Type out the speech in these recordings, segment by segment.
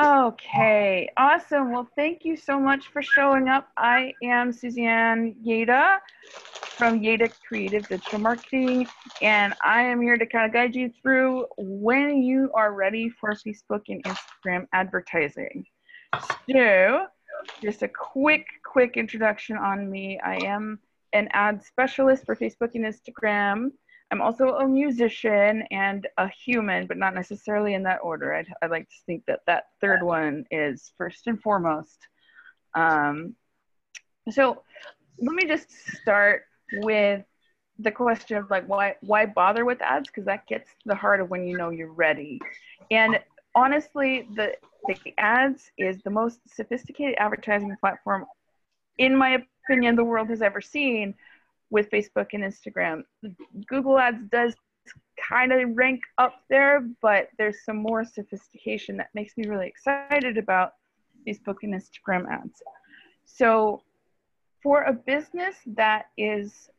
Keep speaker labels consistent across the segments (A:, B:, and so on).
A: Okay, awesome. Well, thank you so much for showing up. I am Suzanne Yeda from Yeda Creative Digital Marketing, and I am here to kind of guide you through when you are ready for Facebook and Instagram advertising. So, just a quick introduction on me. I am an ad specialist for Facebook and Instagram. I'm also a musician and a human, but not necessarily in that order. I'd like to think that that third one is first and foremost. So let me just start with the question of like, why bother with ads? Because that gets to the heart of when you know you're ready. And honestly, the ads is the most sophisticated advertising platform, in my opinion, the world has ever seen, with Facebook and Instagram. Google Ads does kind of rank up there, but there's some more sophistication that makes me really excited about Facebook and Instagram ads. So for a business that is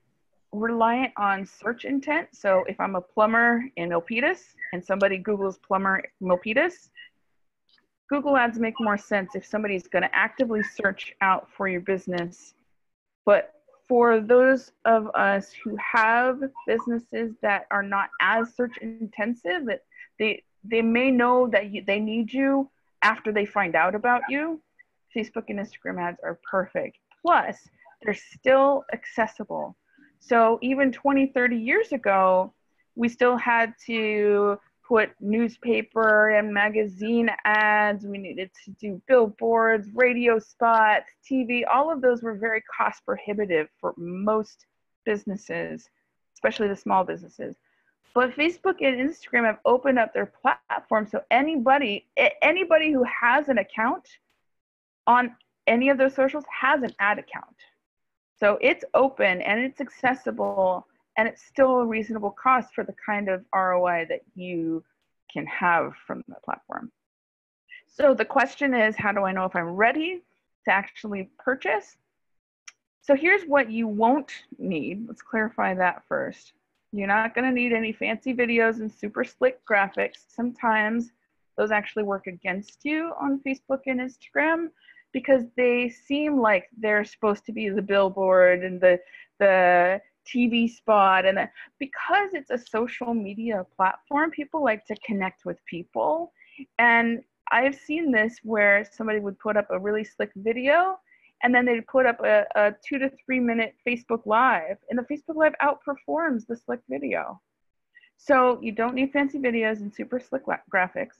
A: reliant on search intent, so if I'm a plumber in Milpitas and somebody Googles plumber Milpitas, Google Ads make more sense if somebody's going to actively search out for your business. But for those of us who have businesses that are not as search intensive, that they may know that they need you after they find out about you, Facebook and Instagram ads are perfect. Plus, they're still accessible. So even 20, 30 years ago, we still had to put newspaper and magazine ads. We needed to do billboards, radio spots, TV. All of those were very cost prohibitive for most businesses, especially the small businesses. But Facebook and Instagram have opened up their platform, so anybody who has an account on any of those socials has an ad account. So it's open and it's accessible, and it's still a reasonable cost for the kind of ROI that you can have from the platform. So the question is, how do I know if I'm ready to actually purchase? So here's what you won't need. Let's clarify that first. You're not going to need any fancy videos and super slick graphics. Sometimes those actually work against you on Facebook and Instagram because they seem like they're supposed to be the billboard and the TV spot, and because it's a social media platform, people like to connect with people. And I've seen this where somebody would put up a really slick video and then they'd put up a 2 to 3 minute Facebook Live, and the Facebook Live outperforms the slick video. So you don't need fancy videos and super slick graphics.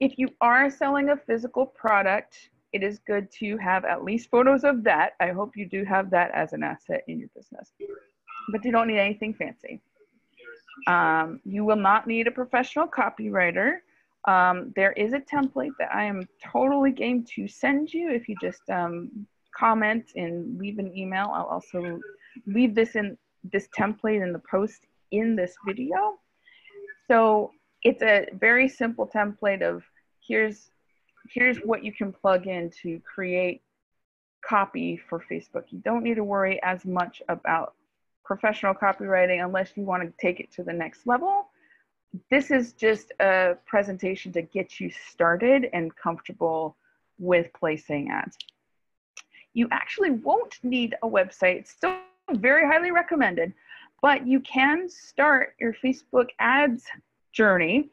A: If you are selling a physical product, it is good to have at least photos of that. I hope you do have that as an asset in your business. But you don't need anything fancy. You will not need a professional copywriter. There is a template that I am totally game to send you. If you just comment and leave an email, I'll also leave this template in the post in this video. So it's a very simple template of here's what you can plug in to create copy for Facebook. You don't need to worry as much about professional copywriting unless you want to take it to the next level. This is just a presentation to get you started and comfortable with placing ads. You actually won't need a website. It's still very highly recommended, but you can start your Facebook ads journey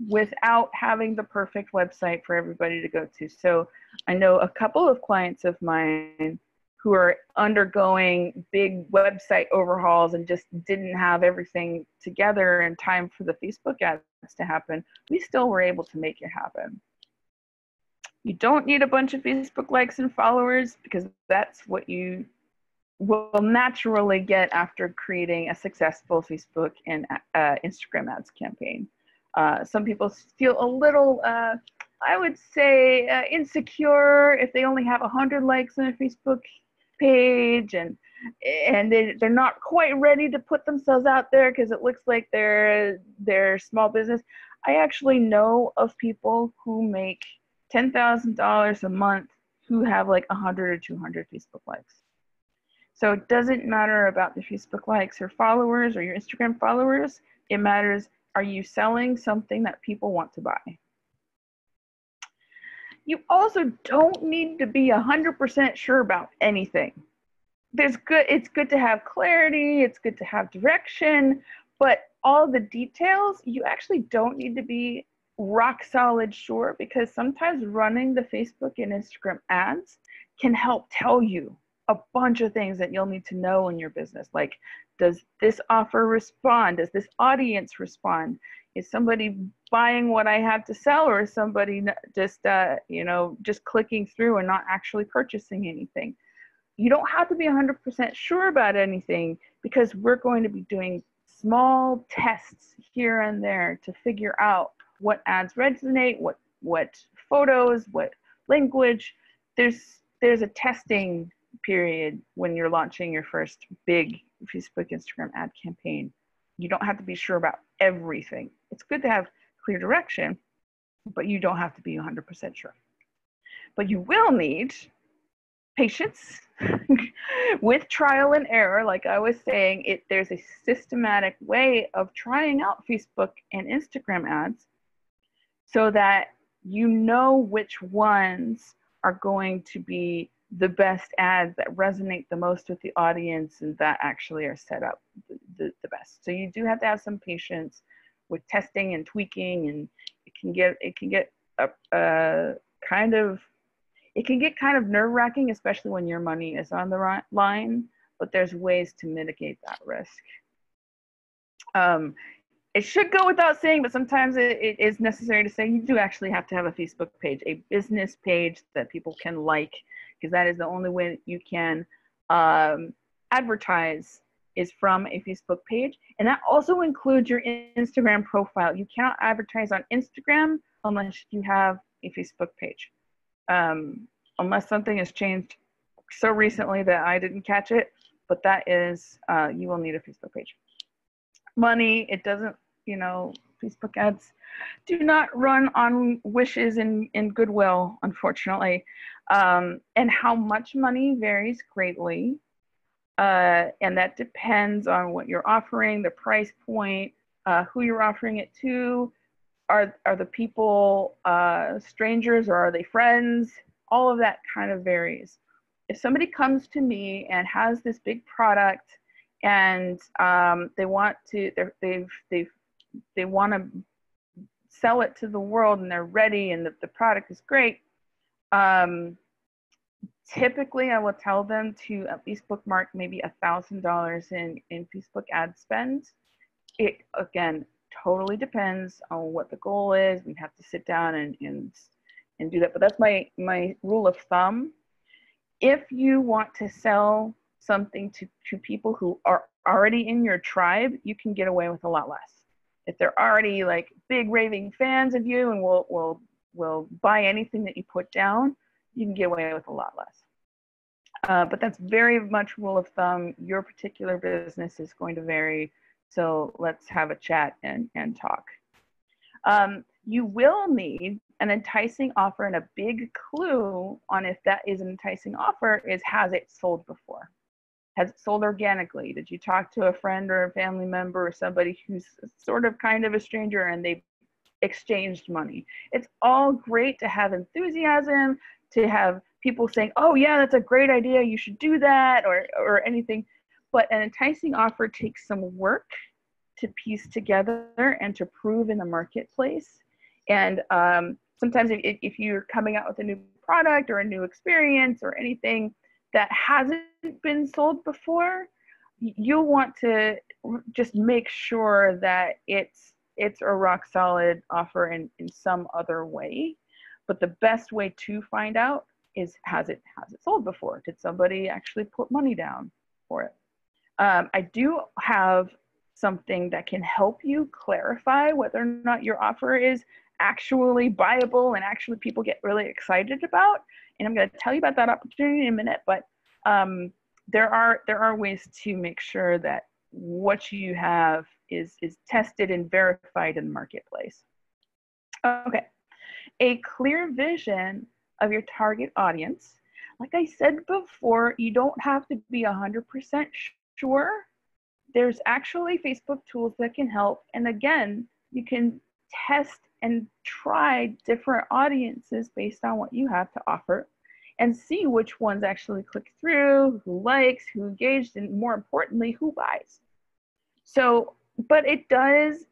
A: without having the perfect website for everybody to go to. So I know a couple of clients of mine who are undergoing big website overhauls and just didn't have everything together in time for the Facebook ads to happen. We still were able to make it happen. You don't need a bunch of Facebook likes and followers because that's what you will naturally get after creating a successful Facebook and Instagram ads campaign. Some people feel a little, I would say, insecure if they only have 100 likes on a Facebook page and they're not quite ready to put themselves out there because it looks like they're small business. I actually know of people who make $10,000 a month who have like 100 or 200 Facebook likes. So it doesn't matter about the Facebook likes or followers or your Instagram followers. It matters, are you selling something that people want to buy? You also don't need to be 100% sure about anything. It's good to have clarity, it's good to have direction, but all the details, you actually don't need to be rock solid sure, because sometimes running the Facebook and Instagram ads can help tell you a bunch of things that you'll need to know in your business. Like, does this offer respond? Does this audience respond? Is somebody buying what I have to sell, or is somebody just just clicking through and not actually purchasing anything? You don't have to be 100% sure about anything, because we're going to be doing small tests here and there to figure out what ads resonate, what photos, what language. There's a testing period when you're launching your first big Facebook, Instagram ad campaign. You don't have to be sure about everything. It's good to have clear direction, but you don't have to be 100% sure. But you will need patience with trial and error. Like I was saying, there's a systematic way of trying out Facebook and Instagram ads so that you know which ones are going to be the best ads that resonate the most with the audience and that actually are set up the best. So you do have to have some patience with testing and tweaking, and it can get kind of nerve-wracking, especially when your money is on the line, but there's ways to mitigate that risk. It should go without saying, but sometimes it is necessary to say you do actually have to have a Facebook page, a business page that people can like, because that is the only way that you can advertise, is from a Facebook page. And that also includes your Instagram profile. You cannot advertise on Instagram unless you have a Facebook page. Unless something has changed so recently that I didn't catch it, but that is, you will need a Facebook page. Money, it doesn't, Facebook ads do not run on wishes and goodwill, unfortunately. And how much money varies greatly. And that depends on what you're offering, the price point, who you're offering it to. Are the people strangers, or are they friends? All of that kind of varies. If somebody comes to me and has this big product and they want to sell it to the world and they're ready and the product is great, typically I will tell them to at least bookmark maybe $1,000 in Facebook ad spend. It, again, totally depends on what the goal is. We'd have to sit down and do that. But that's my rule of thumb. If you want to sell something to people who are already in your tribe, you can get away with a lot less. If they're already like big raving fans of you and will buy anything that you put down, you can get away with a lot less. But that's very much rule of thumb. Your particular business is going to vary. So let's have a chat and talk. You will need an enticing offer, and a big clue on if that is an enticing offer is, has it sold before? Has it sold organically? Did you talk to a friend or a family member or somebody who's sort of kind of a stranger and they exchanged money? It's all great to have enthusiasm, to have people saying, oh yeah, that's a great idea, you should do that, or anything. But an enticing offer takes some work to piece together and to prove in the marketplace. And sometimes if you're coming out with a new product or a new experience or anything that hasn't been sold before, you'll want to just make sure that it's a rock solid offer in some other way. But the best way to find out is, has it sold before? Did somebody actually put money down for it? I do have something that can help you clarify whether or not your offer is actually buyable and actually people get really excited about. And I'm going to tell you about that opportunity in a minute, but there are ways to make sure that what you have is tested and verified in the marketplace. Okay, a clear vision of your target audience. Like I said before, you don't have to be 100% sure. There's actually Facebook tools that can help. And again, you can test and try different audiences based on what you have to offer and see which ones actually click through, who likes, who engaged, and more importantly, who buys. So, but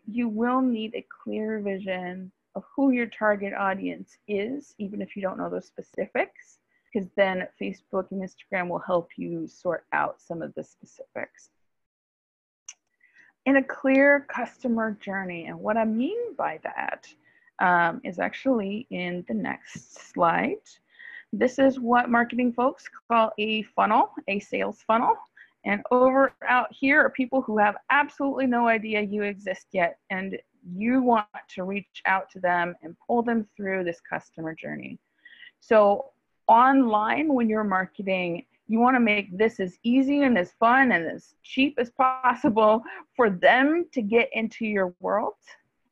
A: you will need a clear vision of who your target audience is, even if you don't know those specifics, because then Facebook and Instagram will help you sort out some of the specifics. In a clear customer journey, and what I mean by that is actually in the next slide. This is what marketing folks call a funnel, a sales funnel. And over out here are people who have absolutely no idea you exist yet, and you want to reach out to them and pull them through this customer journey. So online, when you're marketing, you want to make this as easy and as fun and as cheap as possible for them to get into your world.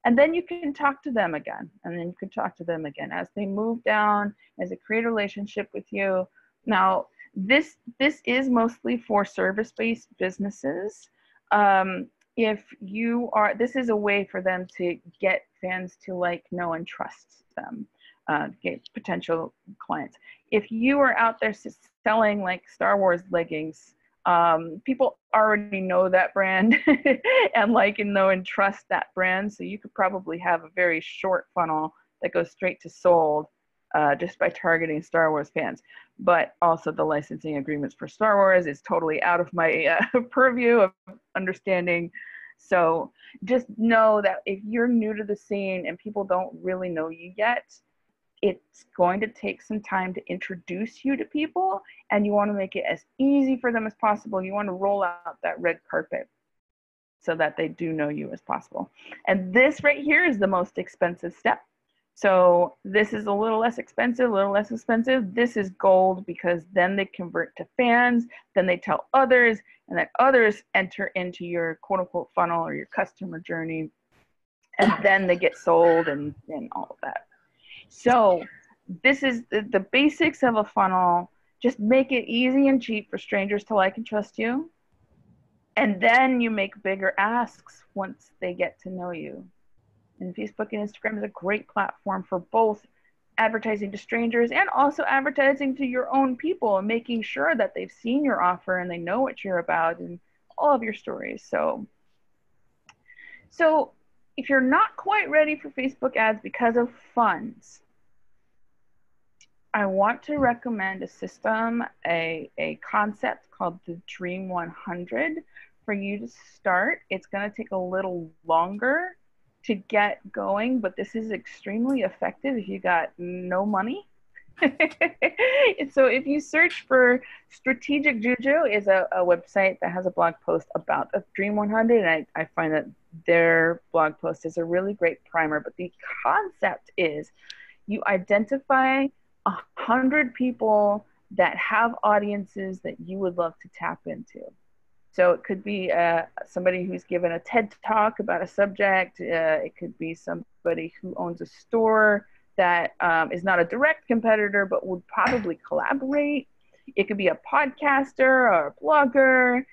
A: And then you can talk to them again, and then you can talk to them again as they move down, as they create a relationship with you. Now, this is mostly for service-based businesses. If you are, this is a way for them to get fans to like, know, and trust them, get potential clients. If you are out there selling like Star Wars leggings, people already know that brand and like and know and trust that brand. So you could probably have a very short funnel that goes straight to sold just by targeting Star Wars fans. But also the licensing agreements for Star Wars is totally out of my purview of understanding. So just know that if you're new to the scene and people don't really know you yet, it's going to take some time to introduce you to people, and you want to make it as easy for them as possible. You want to roll out that red carpet so that they do know you as possible. And this right here is the most expensive step. So this is a little less expensive, This is gold, because then they convert to fans, then they tell others, and then others enter into your quote unquote funnel or your customer journey, and then they get sold and all of that. So this is the basics of a funnel. Just make it easy and cheap for strangers to like and trust you. And then you make bigger asks once they get to know you. And Facebook and Instagram is a great platform for both advertising to strangers and also advertising to your own people and making sure that they've seen your offer and they know what you're about and all of your stories. So if you're not quite ready for Facebook ads because of funds, I want to recommend a system, a concept called the Dream 100 for you to start. It's going to take a little longer to get going, but this is extremely effective if you got no money. So if you search for Strategic Juju, is a website that has a blog post about the Dream 100, and I find that their blog post is a really great primer. But the concept is you identify 100 people that have audiences that you would love to tap into. So it could be somebody who's given a TED talk about a subject. It could be somebody who owns a store that is not a direct competitor but would probably collaborate. It could be a podcaster or a blogger.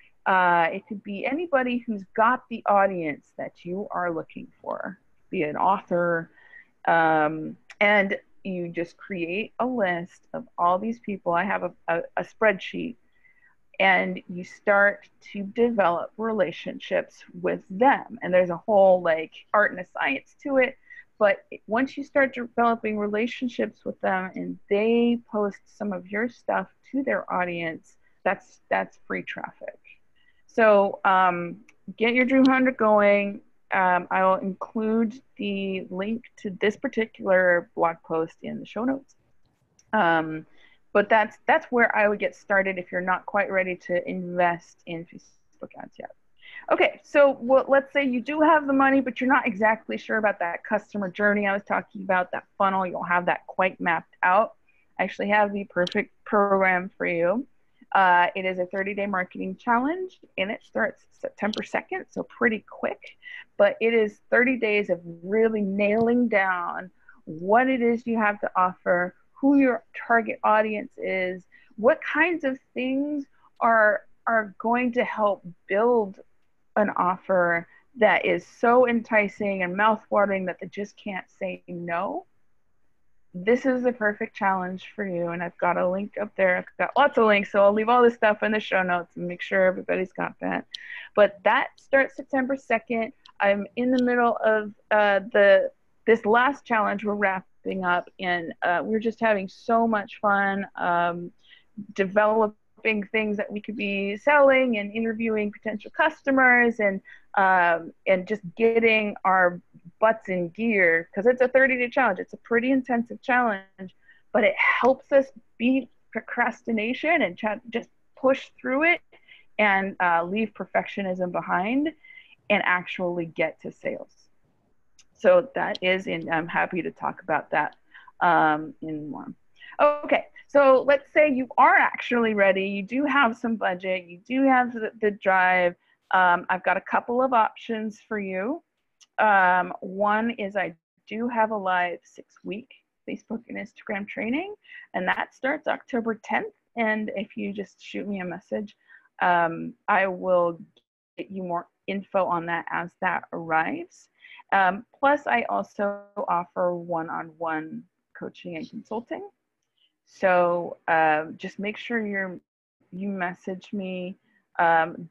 A: It could be anybody who's got the audience that you are looking for, be an author. And you just create a list of all these people. I have a spreadsheet, and you start to develop relationships with them. And there's a whole like art and a science to it. But once you start developing relationships with them and they post some of your stuff to their audience, that's free traffic. So get your Dream 100 going. I will include the link to this particular blog post in the show notes. But that's where I would get started if you're not quite ready to invest in Facebook ads yet. Okay, so let's say you do have the money, but you're not exactly sure about that customer journey I was talking about, that funnel. You don't have that quite mapped out. I actually have the perfect program for you. It is a 30-day marketing challenge, and it starts September 2nd, so pretty quick. But it is 30 days of really nailing down what it is you have to offer, who your target audience is, what kinds of things are going to help build an offer that is so enticing and mouthwatering that they just can't say no, this is the perfect challenge for you. And I've got a link up there. I've got lots of links, so I'll leave all this stuff in the show notes and make sure everybody's got that. But that starts September 2nd. I'm in the middle of this last challenge we're wrapping up, and we're just having so much fun developing things that we could be selling and interviewing potential customers and just getting our butts in gear, because it's a 30-day challenge. It's a pretty intensive challenge, but it helps us beat procrastination and just push through it and leave perfectionism behind and actually get to sales. So that is, and I'm happy to talk about that in more. Okay, so let's say you are actually ready. You do have some budget. You do have the drive. I've got a couple of options for you. One is I do have a live 6-week Facebook and Instagram training, and that starts October 10th. And if you just shoot me a message, I will get you more info on that as that arrives. Plus, I also offer one-on-one coaching and consulting. So just make sure you message me.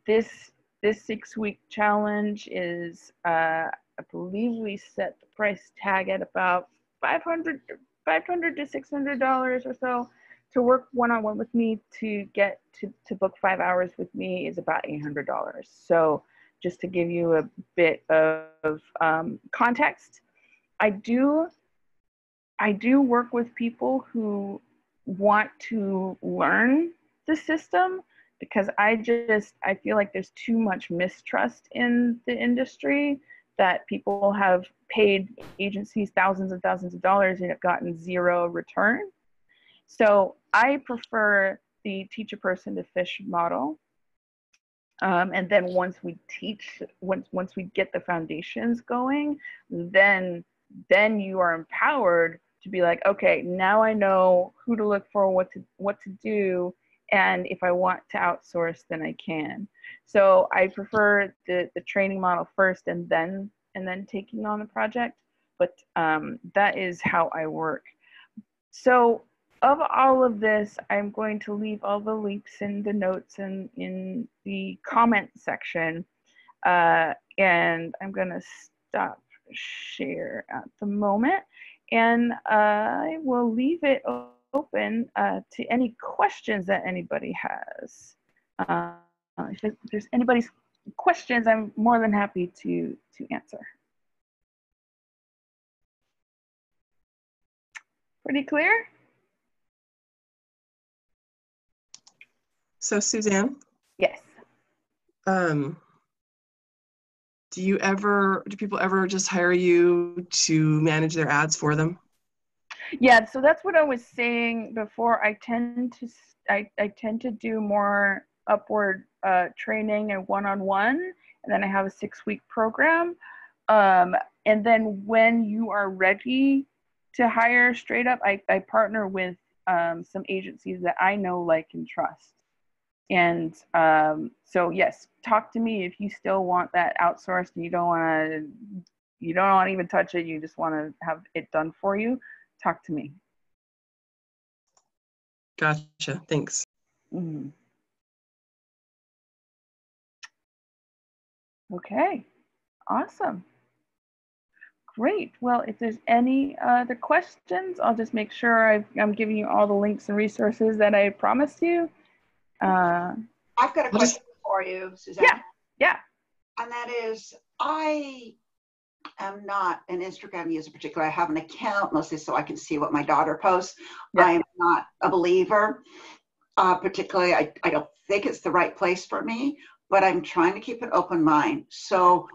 A: This 6-week challenge is, I believe we set the price tag at about $500 to $600 or so. To work one-on-one with me, to get to book 5 hours with me, is about $800. So just to give you a bit of context, I do work with people who want to learn the system, because I feel like there's too much mistrust in the industry, that people have paid agencies thousands and thousands of dollars and have gotten zero return. So I prefer the teach a person to fish model. And then once we get the foundations going, then you are empowered to be like, okay, now I know who to look for, what to do, and if I want to outsource, then I can. So I prefer the training model first, and then taking on the project. But that is how I work. So of all of this, I'm going to leave all the links in the notes and in the comment section. And I'm going to stop share at the moment. And I will leave it open to any questions that anybody has. If there's anybody's questions, I'm more than happy to answer. Pretty clear?
B: So Suzanne?
A: Yes.
B: Do people ever just hire you to manage their ads for them?
A: Yeah, so that's what I was saying before. I tend to do more upward training and one-on-one, and then I have a 6-week program. And then when you are ready to hire straight up, I partner with some agencies that I know, like, and trust. And so yes, talk to me if you still want that outsourced and you don't want to even touch it. You just want to have it done for you. Talk to me.
B: Gotcha. Thanks.
A: Mm-hmm. Okay. Awesome. Great. Well, if there's any other questions, I'll just make sure I'm giving you all the links and resources that I promised you.
C: I've got a question for you, Suzanne.
A: Yeah.
C: And that is, I am not an Instagram user particularly. I have an account mostly so I can see what my daughter posts. Yeah. I'm not a believer. Particularly, I don't think it's the right place for me, but I'm trying to keep an open mind. So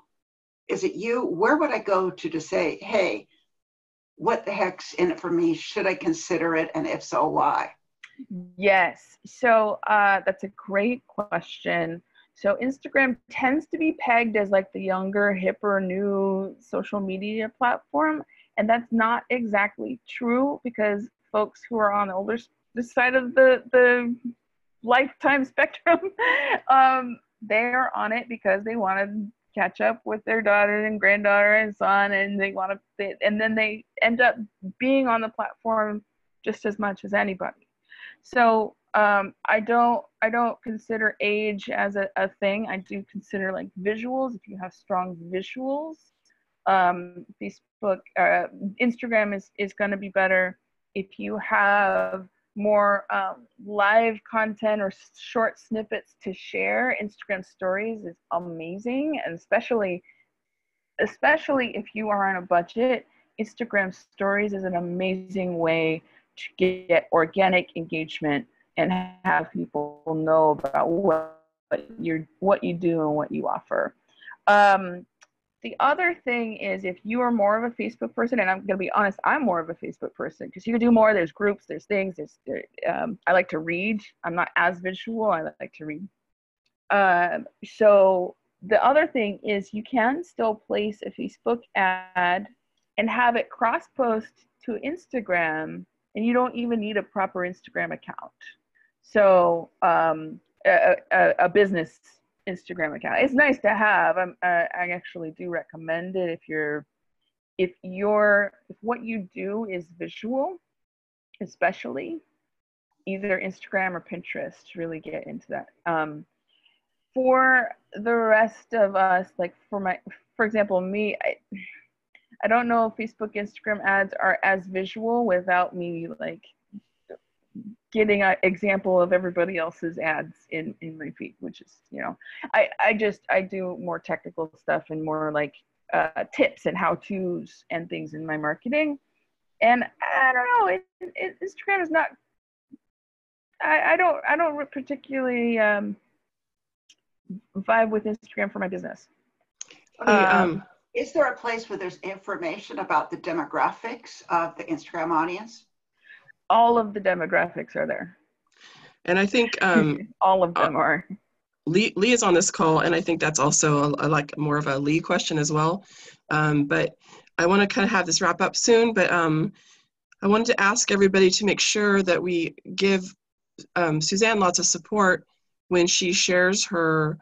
C: is it you? Where would I go to say, hey, what the heck's in it for me? Should I consider it? And if so, why?
A: Yes. So that's a great question. So Instagram tends to be pegged as like the younger, hipper, new social media platform. And that's not exactly true, because folks who are on the older side of the lifetime spectrum, they're on it because they want to catch up with their daughter and granddaughter and son, and and then they end up being on the platform just as much as anybody. So I don't consider age as a thing. I do consider like visuals. If you have strong visuals, Facebook, Instagram is going to be better. If you have more live content or short snippets to share, Instagram stories is amazing. And especially if you are on a budget, Instagram stories is an amazing way to get organic engagement and have people know about what you do and what you offer. The other thing is, if you are more of a Facebook person, and I'm going to be honest, I'm more of a Facebook person because you can do more. There's groups, there's things. I like to read. I'm not as visual. I like to read. So the other thing is, you can still place a Facebook ad and have it cross-post to Instagram, and you don't even need a proper Instagram account. So a business Instagram account. It's nice to have. I actually do recommend it if what you do is visual, especially either Instagram or Pinterest. Really get into that. For the rest of us, like for example, me, I don't know if Facebook, Instagram ads are as visual without me like getting an example of everybody else's ads in my feed, which is, I do more technical stuff and more like tips and how-tos and things in my marketing. And I don't know, Instagram is not, I don't particularly vibe with Instagram for my business.
C: Is there a place where there's information about the demographics of the Instagram audience?
A: All of the demographics are there.
B: And I think
A: all of them are.
B: Lee is on this call, and I think that's also like more of a Lee question as well. But I want to kind of have this wrap up soon, but I wanted to ask everybody to make sure that we give Suzanne lots of support when she shares her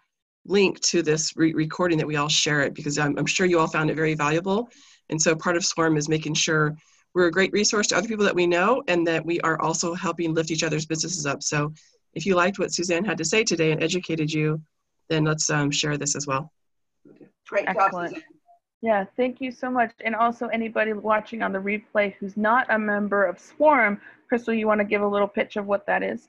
B: link to this recording, that we all share it, because I'm sure you all found it very valuable. And so part of Swarm is making sure we're a great resource to other people that we know, and that we are also helping lift each other's businesses up. So if you liked what Suzanne had to say today and educated you, then let's share this as well.
C: Great job,
A: Excellent.
C: Suzanne.
A: Yeah, thank you so much. And also anybody watching on the replay who's not a member of Swarm, Crystal, you want to give a little pitch of what that is?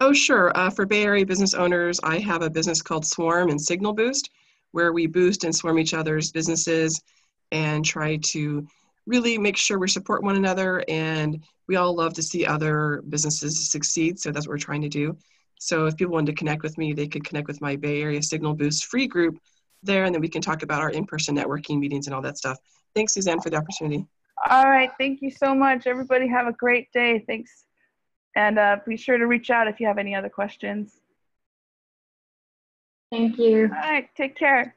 B: Oh, sure. For Bay Area business owners, I have a business called Swarm and Signal Boost, where we boost and swarm each other's businesses and try to really make sure we support one another. And we all love to see other businesses succeed. So that's what we're trying to do. So if people wanted to connect with me, they could connect with my Bay Area Signal Boost free group there, and then we can talk about our in-person networking meetings and all that stuff. Thanks, Suzanne, for the opportunity.
A: All right. Thank you so much. Everybody have a great day. Thanks. And be sure to reach out if you have any other questions.
D: Thank you.
A: All right. Take care.